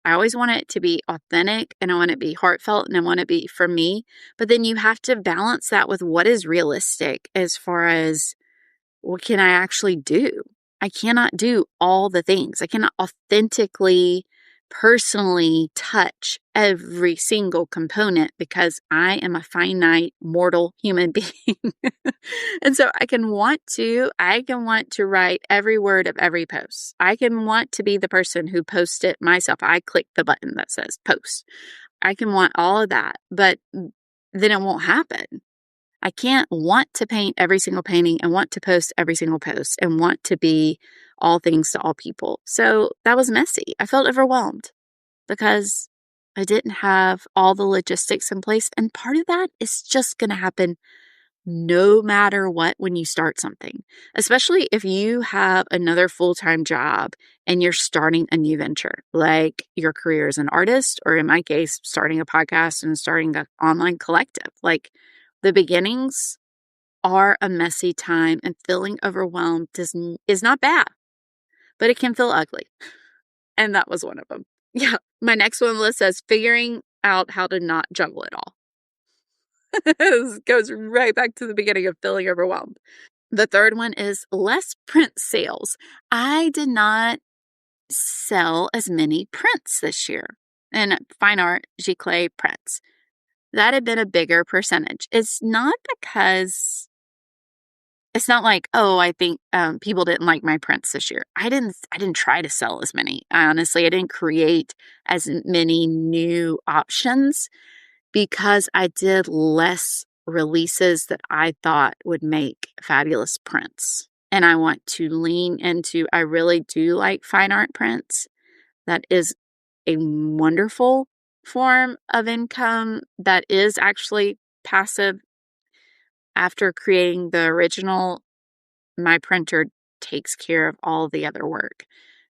I always want it to be authentic, and I want it to be heartfelt, and I want it to be for me. But then you have to balance that with what is realistic as far as what can I actually do? I cannot do all the things. I cannot authentically, personally touch every single component because I am a finite mortal human being. And so I can want to write every word of every post. I can want to be the person who posts it myself. I click the button that says post. I can want all of that, but then it won't happen. I can't want to paint every single painting and want to post every single post and want to be all things to all people. So that was messy. I felt overwhelmed because I didn't have all the logistics in place. And part of that is just going to happen no matter what when you start something, especially if you have another full-time job and you're starting a new venture, like your career as an artist, or in my case, starting a podcast and starting an online collective. Like, the beginnings are a messy time, and feeling overwhelmed is not bad, but it can feel ugly. And that was one of them. Yeah. My next one list says figuring out how to not juggle it all. This goes right back to the beginning of feeling overwhelmed. The third one is less print sales. I did not sell as many prints this year. And fine art, giclée prints. That had been a bigger percentage. It's not like, oh, I think people didn't like my prints this year. I didn't try to sell as many. Honestly, I didn't create as many new options because I did less releases that I thought would make fabulous prints. And I want to lean into, I really do like fine art prints. That is a wonderful form of income that is actually passive. After creating the original, my printer takes care of all the other work.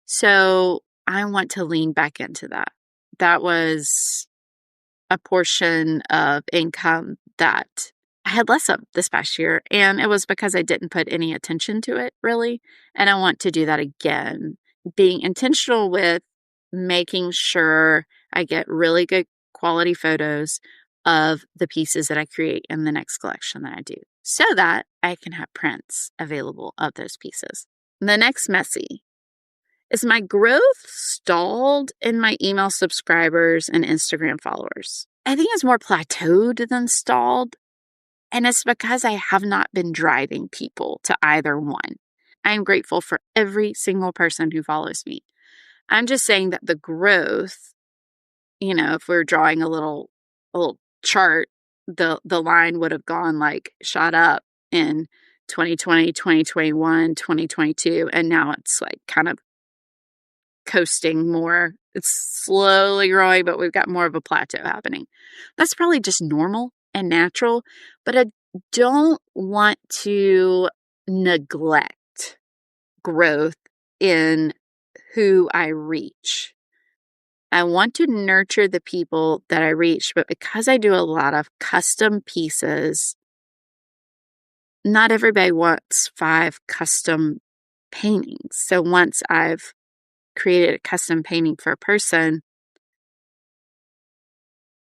So I want to lean back into that. That was a portion of income that I had less of this past year. And it was because I didn't put any attention to it, really. And I want to do that again. Being intentional with making sure I get really good quality photos of the pieces that I create in the next collection that I do, so that I can have prints available of those pieces. The next messy is my growth stalled in my email subscribers and Instagram followers. I think it's more plateaued than stalled. And it's because I have not been driving people to either one. I am grateful for every single person who follows me. I'm just saying that the growth, if we're drawing a little chart, the line would have gone like shot up in 2020, 2021, 2022. And now it's like kind of coasting more. It's slowly growing, but we've got more of a plateau happening. That's probably just normal and natural, but I don't want to neglect growth in who I reach. I want to nurture the people that I reach, but because I do a lot of custom pieces, not everybody wants 5 custom paintings. So once I've created a custom painting for a person,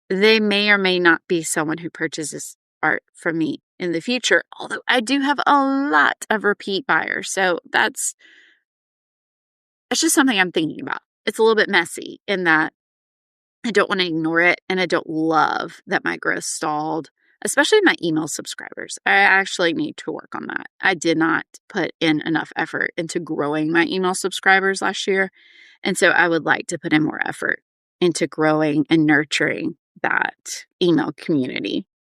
they may or may not be someone who purchases art from me in the future, although I do have a lot of repeat buyers. So it's just something I'm thinking about. It's a little bit messy in that I don't want to ignore it, and I don't love that my growth stalled, especially my email subscribers. I actually need to work on that. I did not put in enough effort into growing my email subscribers last year, and so I would like to put in more effort into growing and nurturing that email community.